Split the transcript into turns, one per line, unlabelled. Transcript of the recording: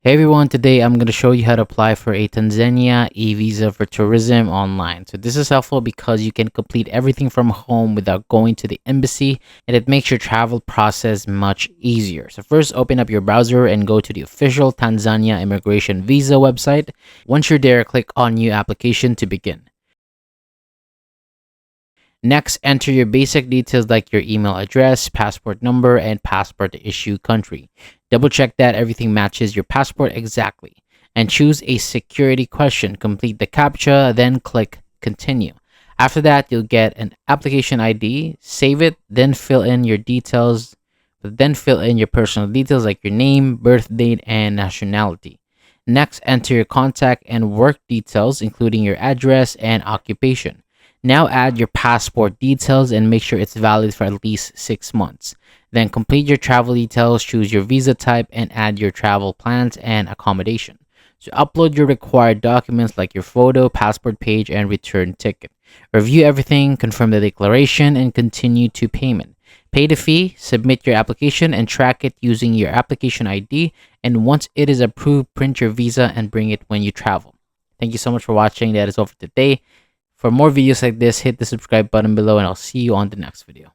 Hey everyone, today I'm going to show you how to apply for a Tanzania e-visa for tourism online. So this is helpful because you can complete everything from home without going to the embassy, and it makes your travel process much easier. So first, open up your browser and go to the official Tanzania immigration visa website. Once you're there, click on new application to begin. Next, enter your basic details like your email address, passport number, and passport issue country. Double check that everything matches your passport exactly. And choose a security question. Complete the CAPTCHA, then click continue. After that, you'll get an application ID. Save it, then fill in your details. Then fill in your personal details like your name, birth date, and nationality. Next, enter your contact and work details, including your address and occupation. Now add your passport details and make sure it's valid for at least 6 months. Then complete your travel details, choose your visa type, and add your travel plans and accommodation. So upload your required documents like your photo, passport page, and return ticket. Review everything, confirm the declaration, and continue to payment. Pay the fee, submit your application, and track it using your application ID. And once it is approved, print your visa and bring it when you travel. Thank you so much for watching. That is all for today. For more videos like this, hit the subscribe button below and I'll see you on the next video.